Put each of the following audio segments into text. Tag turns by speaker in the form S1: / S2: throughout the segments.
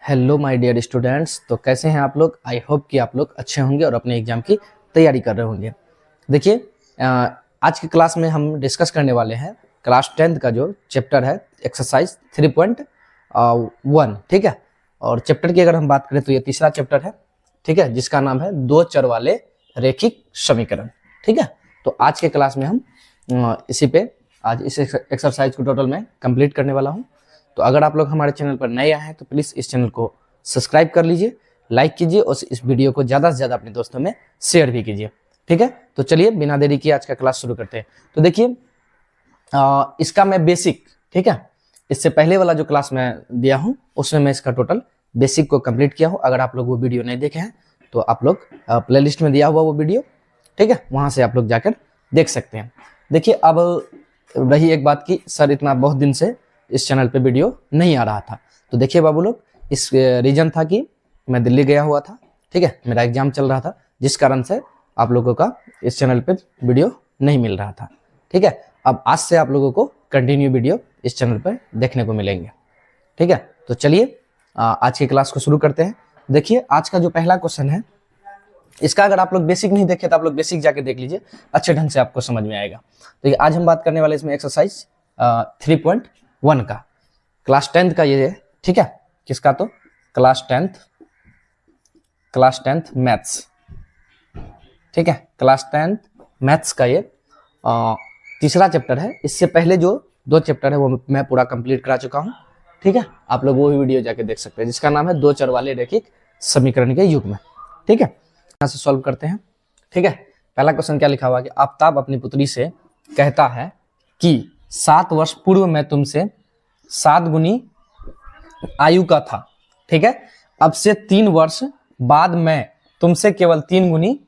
S1: Hello my dear students. तो कैसे हैं आप लोग? आई होप कि आप लोग अच्छे होंगे और अपने एग्जाम की तैयारी कर रहे होंगे। देखिए, आज की क्लास में हम डिस्कस करने वाले हैं क्लास 10th का जो चैप्टर है एक्सरसाइज 3.1। ठीक है, और चैप्टर की अगर हम बात करें तो ये तीसरा चैप्टर है। ठीक है, जिसका नाम है दो चर वाले रैखिक समीकरण। ठीक है, तो आज के क्लास में हम इसी पे आज इस एक्सरसाइज को टोटल में कंप्लीट करने वाला हूँ। तो अगर आप लोग हमारे चैनल पर नए आए हैं तो प्लीज़ इस चैनल को सब्सक्राइब कर लीजिए, लाइक कीजिए और इस वीडियो को ज़्यादा से ज़्यादा अपने दोस्तों में शेयर भी कीजिए। ठीक है, तो चलिए बिना देरी किए आज का क्लास शुरू करते हैं। तो देखिए, इसका मैं बेसिक, ठीक है, इससे पहले वाला जो क्लास मैं दिया हूँ उसमें मैं इसका टोटल बेसिक को कंप्लीट किया हूँ। अगर आप लोग वो वीडियो नहीं देखे हैं तो आप लोग प्लेलिस्ट में दिया हुआ वो वीडियो, ठीक है, वहाँ से आप लोग जाकर देख सकते हैं। देखिए, अब रही एक बात की सर इतना बहुत दिन से इस चैनल पे वीडियो नहीं आ रहा था। तो देखिए बाबू लोग, इस रीजन था कि मैं दिल्ली गया हुआ था। ठीक है, मेरा एग्जाम चल रहा था, जिस कारण से आप लोगों का इस चैनल पे वीडियो नहीं मिल रहा था। ठीक है, अब आज से आप लोगों को कंटिन्यू वीडियो इस चैनल पर देखने को मिलेंगे। ठीक है, तो चलिए आज की क्लास को शुरू करते हैं। देखिए, आज का जो पहला क्वेश्चन है, इसका अगर आप लोग बेसिक नहीं देखे तो आप लोग बेसिक जाके देख लीजिए, अच्छे ढंग से आपको समझ में आएगा। तो आज हम बात करने वाले इसमें एक्सरसाइज 3.1 का, क्लास 10th का ये है। ठीक है, किसका? तो क्लास 10th मैथ्स। ठीक है, क्लास 10th मैथ्स का ये तीसरा चैप्टर है। इससे पहले जो दो चैप्टर है वो मैं पूरा कंप्लीट करा चुका हूँ। ठीक है, आप लोग वो भी वीडियो जाके देख सकते हैं, जिसका नाम है दो चर वाले रैखिक समीकरण के युग में। ठीक है, यहाँ से सॉल्व करते हैं। ठीक है, पहला क्वेश्चन क्या लिखा हुआ है कि आफ्ताब अपनी पुत्री से कहता है कि 7 वर्ष पूर्व मैं तुमसे 7 गुनी आयु का था। ठीक है, अब से 3 वर्ष बाद मैं तुमसे केवल 3 गुनी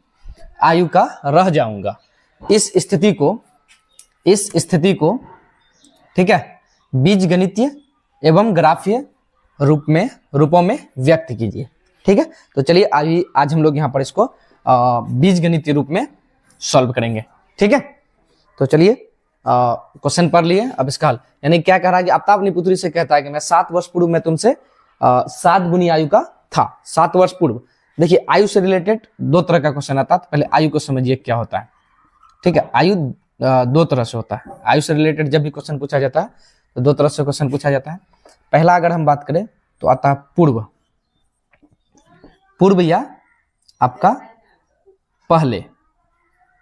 S1: आयु का रह जाऊंगा। इस स्थिति को ठीक है, बीजगणितीय एवं ग्राफीय रूपों में व्यक्त कीजिए। ठीक है, तो चलिए आज हम लोग यहाँ पर इसको बीजगणितीय रूप में सॉल्व करेंगे। ठीक है, तो चलिए क्वेश्चन पढ़ लिए। अब इसका हल, यानी क्या कह रहा है कि आफ्ताब अपनी पुत्री से कहता है कि मैं 7 वर्ष पूर्व में तुमसे 7 गुनी आयु का था। 7 वर्ष पूर्व। देखिए, आयु से रिलेटेड दो तरह का क्वेश्चन आता है, तो पहले आयु को समझिए क्या होता है। ठीक है, आयु दो तरह से होता है। आयु से रिलेटेड जब भी क्वेश्चन पूछा जाता है तो दो तरह से क्वेश्चन पूछा जाता है। पहला अगर हम बात करें तो आता है पूर्व या आपका पहले,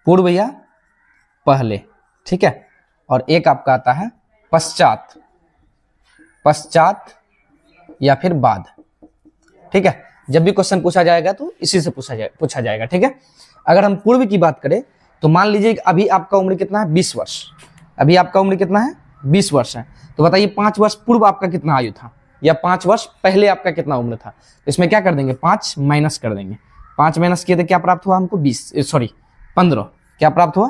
S1: पूर्व या पहले। ठीक है, और एक आपका आता है पश्चात या फिर बाद। ठीक है, जब भी क्वेश्चन पूछा जाएगा तो इसी से पूछा जाएगा। ठीक है, अगर हम पूर्व की बात करें तो मान लीजिए अभी आपका उम्र कितना है? 20 वर्ष। अभी आपका उम्र कितना है? 20 वर्ष है। तो बताइए 5 वर्ष पूर्व आपका कितना आयु था, या 5 वर्ष पहले आपका कितना उम्र था? तो इसमें क्या कर देंगे? 5 माइनस कर देंगे। 5 माइनस किए तो क्या प्राप्त हुआ हमको? 15। क्या प्राप्त हुआ?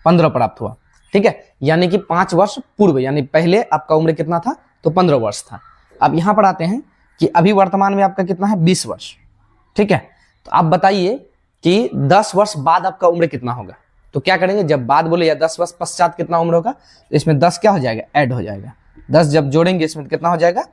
S1: 15 प्राप्त हुआ। ठीक है, यानी कि 5 वर्ष पूर्व, यानी पहले आपका उम्र कितना था? तो 15 वर्ष था। अब यहां पर आते हैं कि अभी वर्तमान में आपका कितना है? 20 वर्ष। ठीक है, तो आप बताइए कि 10 वर्ष बाद आपका उम्र कितना होगा? तो क्या करेंगे, जब बाद बोले या 10 वर्ष पश्चात कितना उम्र होगा, तो इसमें 10 क्या हो जाएगा? ऐड हो जाएगा। 10 जब जोड़ेंगे इसमें कितना हो जाएगा?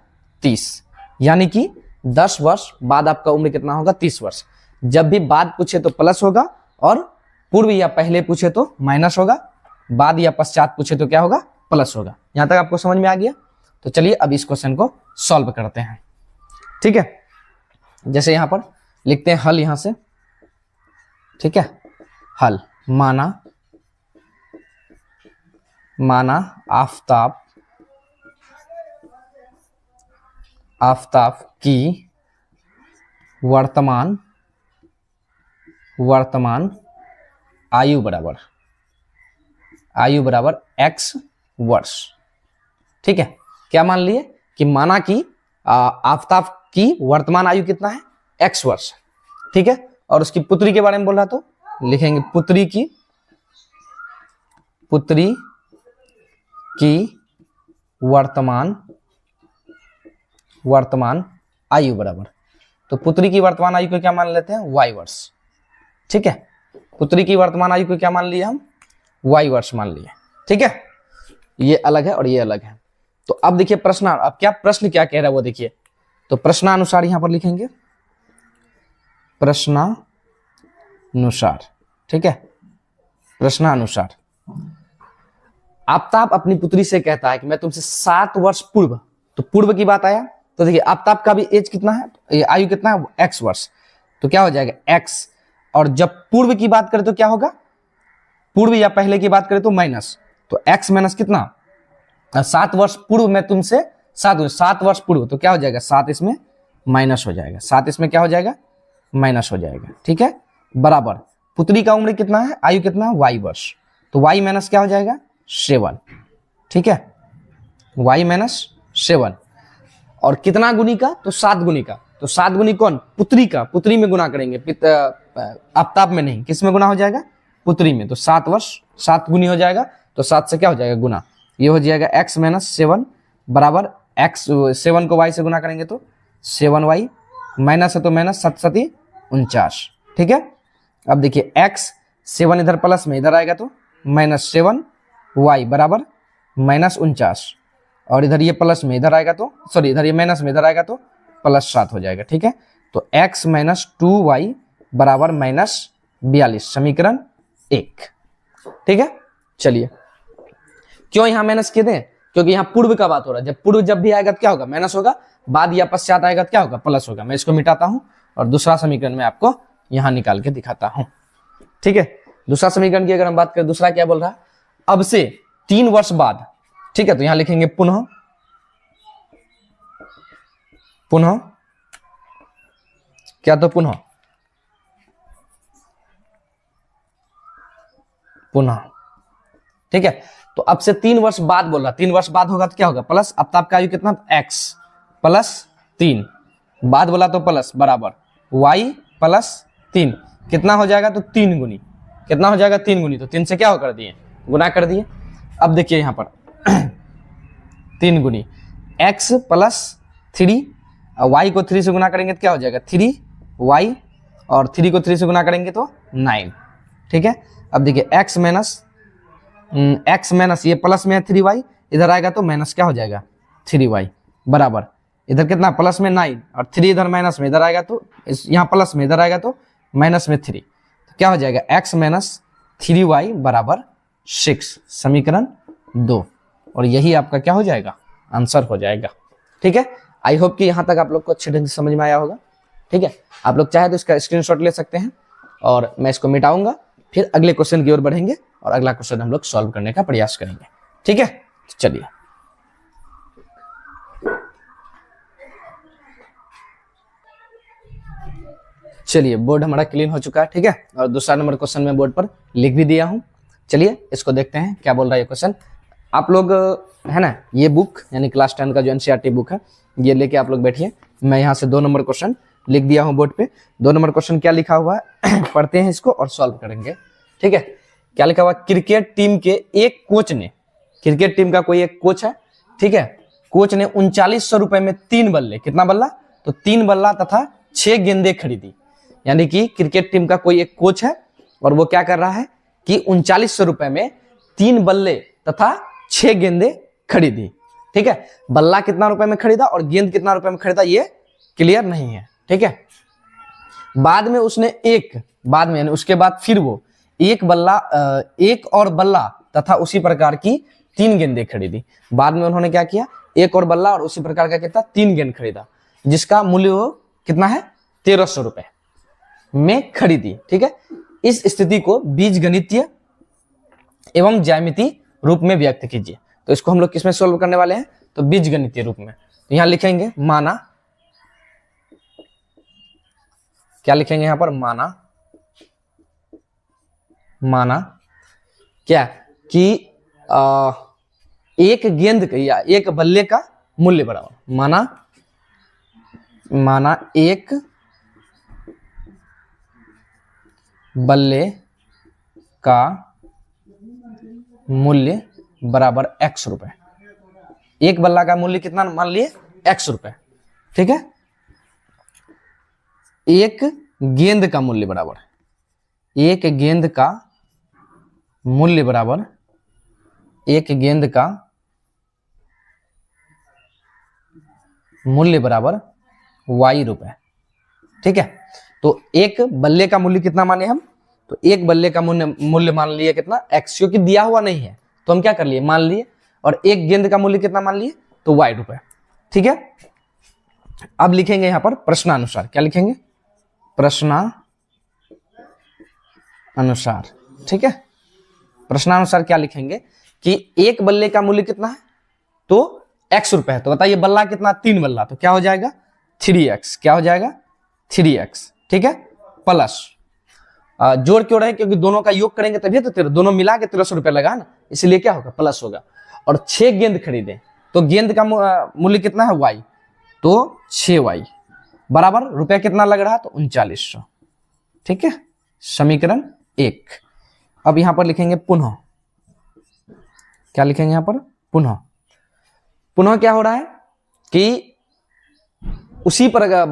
S1: 30। यानी कि 10 वर्ष बाद आपका उम्र कितना होगा? 30 वर्ष। जब भी बाद पूछे तो प्लस होगा, और पूर्व या पहले पूछे तो माइनस होगा, बाद या पश्चात पूछे तो क्या होगा? प्लस होगा। यहां तक आपको समझ में आ गया? तो चलिए अब इस क्वेश्चन को सॉल्व करते हैं। ठीक है, जैसे यहां पर लिखते हैं हल यहां से। ठीक है, हल, माना आफ्ताब की वर्तमान आयु बराबर x वर्ष। ठीक है, क्या मान लिए कि माना कि आफ्ताब की वर्तमान आयु कितना है? x वर्ष। ठीक है, और उसकी पुत्री के बारे में बोल रहा तो लिखेंगे पुत्री की वर्तमान आयु बराबर, तो पुत्री की वर्तमान आयु को क्या मान लेते हैं? y वर्ष। ठीक है, पुत्री की वर्तमान आयु को क्या मान लिए हम? y वर्ष मान लिए। ठीक है, ये अलग है और ये अलग है। तो अब देखिए प्रश्न, अब क्या प्रश्न क्या कह रहा है वो देखिए। तो प्रश्नानुसार यहां पर लिखेंगे, प्रश्नानुसार, ठीक है, प्रश्नानुसार। आफताब अपनी पुत्री से कहता है कि मैं तुमसे 7 वर्ष पूर्व, तो पूर्व की बात आया, तो देखिए आफताब का भी एज कितना है, आयु कितना है, x वर्ष, तो क्या हो जाएगा x, और जब पूर्व की बात करें तो क्या होगा, पूर्व या पहले की बात करें तो माइनस, तो x माइनस कितना, 7 वर्ष पूर्व मैं तुमसे 7 वर्ष पूर्व, तो क्या हो जाएगा 7 इसमें माइनस हो जाएगा, 7 इसमें क्या हो जाएगा माइनस हो जाएगा, ठीक है, बराबर पुत्री का उम्र कितना है, आयु कितना है, y वर्ष, तो y माइनस क्या हो जाएगा 7, ठीक है, y माइनस 7, और कितना गुनी का, तो 7 गुनी का, तो 7 गुनी कौन, पुत्री का, पुत्री में गुना करेंगे, आफताब में नहीं, किस में गुना हो जाएगा, पुत्री में, तो 7 वर्ष 7 गुनी हो जाएगा, तो 7 से क्या हो जाएगा गुना, ये हो जाएगा x माइनस 7 बराबर x, 7 को y से गुना करेंगे तो 7y, माइनस है तो माइनस 7 7 49, ठीक है। अब देखिए x 7 इधर प्लस में इधर आएगा तो माइनस 7y बराबर माइनस 49, और इधर ये प्लस में इधर आएगा तो, सॉरी इधर ये माइनस में इधर आएगा तो प्लस 7 हो जाएगा, ठीक है, तो x माइनस 2y बराबर माइनस 42, समीकरण 1, ठीक है। चलिए, क्यों यहां माइनस किए थे, क्योंकि यहां पूर्व का बात हो रहा है, जब पूर्व जब भी आएगा तो क्या होगा माइनस होगा, बाद या पश्चात आएगा तो क्या होगा प्लस होगा। मैं इसको मिटाता हूं और दूसरा समीकरण में आपको यहां निकाल के दिखाता हूं, ठीक है। दूसरा समीकरण की अगर हम बात करें, दूसरा क्या बोल रहा है, अब से 3 वर्ष बाद, ठीक है, तो यहां लिखेंगे पुनः, पुनः क्या, तो पुनः, पुनः, ठीक है, तो अब से 3 वर्ष बाद बोल रहा, 3 वर्ष बाद होगा तो क्या होगा प्लस, अब आपका आयु कितना x प्लस 3, बाद बोला तो प्लस बराबर y प्लस 3, कितना हो जाएगा तो 3 गुनी, कितना हो जाएगा 3 गुनी, तो 3 से क्या हो कर दिए गुना कर दिए। अब देखिए यहां पर 3 गुनी x प्लस 3, y को 3 से गुना करेंगे तो क्या हो जाएगा 3y, और 3 को 3 से गुना करेंगे तो 9, ठीक है। अब देखिए x माइनस ये प्लस में है 3y, इधर आएगा तो माइनस क्या हो जाएगा 3y बराबर, इधर कितना प्लस में 9, और 3 इधर माइनस में इधर आएगा तो यहाँ प्लस में इधर आएगा तो माइनस में 3, तो क्या हो जाएगा x माइनस 3y बराबर 6, समीकरण 2, और यही आपका क्या हो जाएगा आंसर हो जाएगा, ठीक है। आई होप कि यहां तक आप लोग को अच्छे ढंग से समझ में आया होगा, ठीक है। आप लोग चाहे तो इसका स्क्रीनशॉट ले सकते हैं, और मैं इसको मिटाऊंगा, फिर अगले क्वेश्चन की ओर बढ़ेंगे और अगला क्वेश्चन हम लोग सॉल्व करने का प्रयास करेंगे, ठीक है। चलिए, चलिए बोर्ड हमारा क्लीन हो चुका है, ठीक है, और दूसरा नंबर क्वेश्चन मैं बोर्ड पर लिख भी दिया हूं। चलिए इसको देखते हैं क्या बोल रहा है ये क्वेश्चन। आप लोग है ना, ये बुक यानी क्लास 10 का जो एनसीईआरटी बुक है ये लेके आप लोग बैठिए। मैं यहाँ से 2 नंबर क्वेश्चन लिख दिया हूँ बोर्ड पे। 2 नंबर क्वेश्चन क्या लिखा हुआ है पढ़ते हैं इसको और सॉल्व करेंगे, ठीक है। क्या लिखा हुआ, क्रिकेट टीम के एक कोच ने, क्रिकेट टीम का कोई एक कोच है, ठीक है, कोच ने 3900 रुपए में 3 बल्ले, कितना बल्ला, तो 3 बल्ला तथा 6 गेंदें खरीदी। यानी कि क्रिकेट टीम का कोई एक कोच है और वो क्या कर रहा है कि 3900 रुपए में 3 बल्ले तथा 6 गेंदें खरीदी, ठीक है। बल्ला कितना रुपए में खरीदा और गेंद कितना रुपए में खरीदा ये क्लियर नहीं है, ठीक है। बाद में उसने बाद में यानी उसके बाद फिर वो एक और बल्ला तथा उसी प्रकार की 3 गेंदें खरीदी। बाद में उन्होंने क्या किया, एक और बल्ला और उसी प्रकार का कितना 3 गेंद खरीदा, जिसका मूल्य वो कितना है 1300 रुपए में खरीदी, ठीक है। इस स्थिति को बीजगणितीय एवं ज्यामितीय रूप में व्यक्त कीजिए। तो इसको हम लोग किसमें सोल्व करने वाले हैं, तो बीजगणितीय रूप में। तो यहां लिखेंगे माना, क्या लिखेंगे यहां पर, माना क्या कि एक गेंद या एक बल्ले का मूल्य बराबर, माना एक बल्ले का मूल्य बराबर x रुपए। एक बल्ला का मूल्य कितना मान लिए x रुपए, ठीक है। एक गेंद का मूल्य बराबर, एक गेंद का मूल्य बराबर, एक गेंद का मूल्य बराबर y रुपए। ठीक है, तो एक बल्ले का मूल्य कितना माने हम, तो एक बल्ले का मूल्य मान लिए कितना x, क्योंकि दिया हुआ नहीं है तो हम क्या कर लिए मान लिए, और एक गेंद का मूल्य कितना मान लिए तो y रुपए। ठीक है, अब लिखेंगे यहां पर प्रश्नानुसार, क्या लिखेंगे प्रश्नानुसार। ठीक है, प्रश्नानुसार क्या लिखेंगे कि एक बल्ले का मूल्य कितना है तो x रुपए है, तो बताइए बल्ला कितना, 3 बल्ला, तो क्या हो जाएगा 3x, क्या हो जाएगा 3x। ठीक है, प्लस जोड़ क्यों रहे, क्योंकि दोनों का योग करेंगे तभी तो दोनों मिला के 1300 रुपए लगा ना, इसलिए क्या होगा प्लस होगा। और 6 गेंद खरीदे तो गेंद का मूल्य कितना है y, तो 6y बराबर रुपया कितना लग रहा है तो 3900। ठीक है, समीकरण 1। अब यहां पर लिखेंगे पुनः, क्या लिखेंगे यहां पर पुनः। पुनः क्या हो रहा है कि उसी पर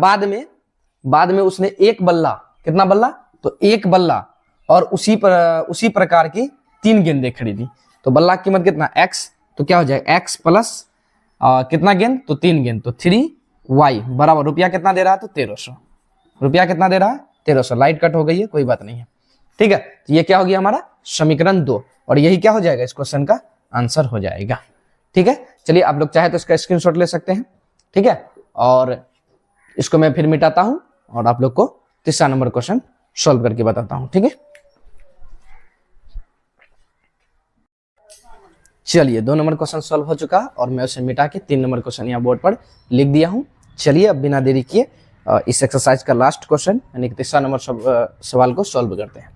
S1: बाद में उसने एक बल्ला, कितना बल्ला तो एक बल्ला, और उसी प्रकार की 3 गेंदें खरीदी, तो बल्ला की कीमत कितना x, तो क्या हो जाएगा x प्लस कितना गेंद तो 3 गेंद, तो 3y बराबर रुपया कितना दे रहा है तो 1300, रुपया कितना दे रहा है 1300। लाइट कट हो गई है, कोई बात नहीं है। ठीक है, तो ये क्या हो गया हमारा समीकरण 2, और यही क्या हो जाएगा इस क्वेश्चन का आंसर हो जाएगा। ठीक है, चलिए आप लोग चाहे तो इसका स्क्रीनशॉट ले सकते हैं। ठीक है, और इसको मैं फिर मिटाता हूं और आप लोग को तीसरा नंबर क्वेश्चन सॉल्व करके बताता हूं। ठीक है, चलिए 2 नंबर क्वेश्चन सॉल्व हो चुका और मैं उसे मिटा के 3 नंबर क्वेश्चन यहाँ बोर्ड पर लिख दिया हूं। चलिए अब बिना देरी किए इस एक्सरसाइज का लास्ट क्वेश्चन यानी कि तीसरा नंबर सवाल को सॉल्व करते हैं।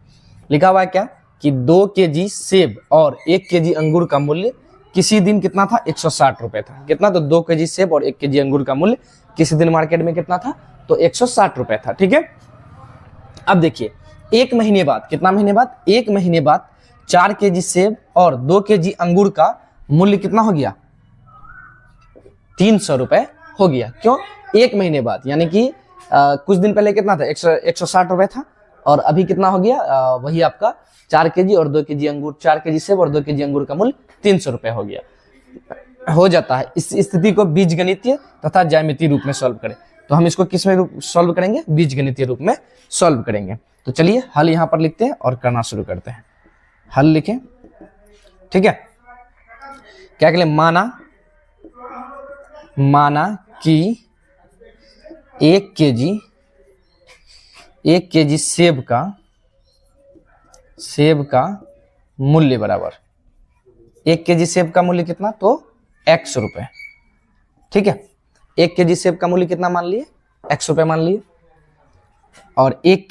S1: लिखा हुआ है क्या कि 2 केजी सेब और 1 केजी अंगूर का मूल्य किसी दिन कितना था 160 रुपए था। कितना, तो 2 केजी सेब और 1 केजी अंगूर का मूल्य किसी दिन मार्केट में कितना था तो 160 रुपए था। ठीक है, अब देखिए 1 महीने बाद, कितना महीने बाद 1 महीने बाद 4 केजी सेब और 2 केजी अंगूर का मूल्य कितना हो गया 300 रुपए हो गया। क्यों, 1 महीने बाद, यानी कि कुछ दिन पहले कितना था 160 रुपए था, और अभी कितना हो गया वही आपका 4 केजी और 2 केजी अंगूर, 4 केजी सेब और 2 केजी अंगूर का मूल्य 300 रुपए हो गया, हो जाता है। इस स्थिति को बीजगणितीय तथा ज्यामितीय रूप में सॉल्व करें, तो हम इसको किस में सॉल्व करेंगे, बीजगणितीय रूप में सॉल्व करेंगे। तो चलिए हल यहां पर लिखते हैं और करना शुरू करते हैं। हल लिखें, ठीक है, क्या करें, माना कि 1 केजी सेब का मूल्य बराबर, 1 केजी सेब का मूल्य कितना तो x रुपए। ठीक है, 1 केजी सेब का मूल्य कितना मान लिए x रुपए मान लिए, और 1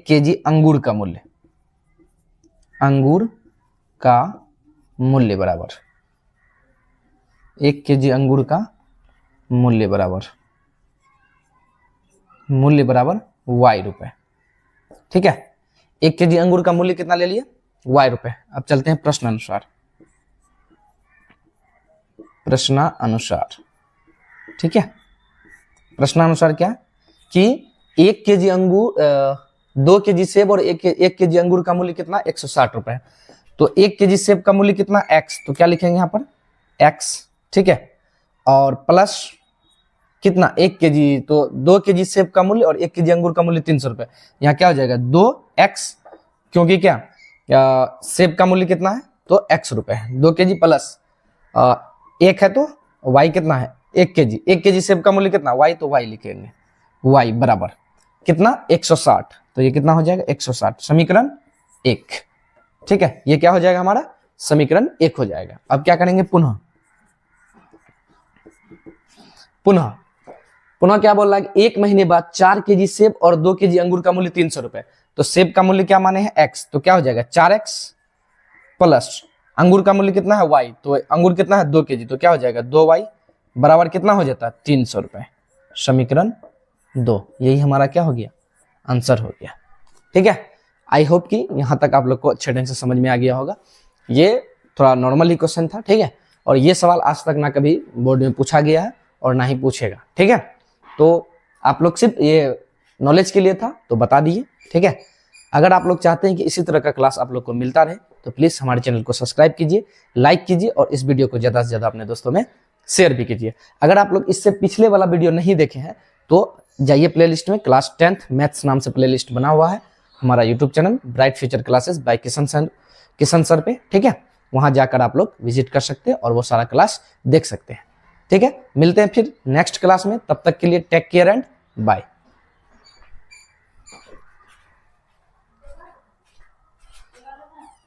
S1: केजी अंगूर का मूल्य बराबर, 1 केजी अंगूर का मूल्य बराबर y रुपए। ठीक है, 1 केजी अंगूर का मूल्य कितना ले लिए y रुपए। अब चलते हैं प्रश्नानुसार। ठीक है, प्रश्नानुसार क्या कि 1 केजी अंगूर 2 केजी सेब और 1 केजी अंगूर का मूल्य कितना 160 रुपए, तो 1 केजी सेब का मूल्य कितना x, तो क्या लिखेंगे यहाँ पर x। ठीक है, और प्लस कितना 1 केजी, तो 2 केजी सेब का मूल्य और 1 केजी अंगूर का मूल्य 300 रुपए, यहाँ क्या हो जाएगा 2x, क्योंकि क्या सेब का मूल्य कितना है तो x रुपए है, 2 केजी प्लस 1 है तो y कितना है 1 केजी, 1 केजी सेब का मूल्य कितना y, तो y लिखेंगे y बराबर कितना 160, तो ये कितना हो जाएगा 160, समीकरण 1। ठीक है, ये क्या हो जाएगा हमारा समीकरण 1 हो जाएगा। अब क्या करेंगे पुनः क्या बोल रहा है 1 महीने बाद 4 केजी सेब और 2 केजी अंगूर का मूल्य 300 रुपए, तो सेब का मूल्य क्या माने हैं x, तो क्या हो जाएगा 4x प्लस अंगूर का मूल्य कितना है y, तो अंगूर कितना है 2 केजी, तो क्या हो जाएगा 2y बराबर कितना हो जाता है 300 रुपए, समीकरण 2। यही हमारा क्या हो गया आंसर हो गया। ठीक है, आई होप कि यहां तक आप लोग को अच्छे ढंग से समझ में आ गया होगा। ये थोड़ा नॉर्मल ही क्वेश्चन था। ठीक है, और ये सवाल आज तक ना कभी बोर्ड में पूछा गया है और ना ही पूछेगा। ठीक है, तो आप लोग सिर्फ ये नॉलेज के लिए था तो बता दिए। ठीक है, अगर आप लोग चाहते हैं कि इसी तरह का क्लास आप लोग को मिलता रहे तो प्लीज हमारे चैनल को सब्सक्राइब कीजिए, लाइक कीजिए और इस वीडियो को ज्यादा से ज्यादा अपने दोस्तों में शेयर भी कीजिए। अगर आप लोग इससे पिछले वाला वीडियो नहीं देखे हैं तो जाइए प्लेलिस्ट में, क्लास 10th मैथ्स नाम से प्लेलिस्ट बना हुआ है हमारा YouTube channel bright future classes bye Kishan sir पे, ठीक है। वहां जाकर आप लोग विजिट कर सकते हैं और वो सारा क्लास देख सकते हैं, ठीक है। मिलते हैं फिर नेक्स्ट क्लास में, तब तक के लिए टेक केयर एंड बाय।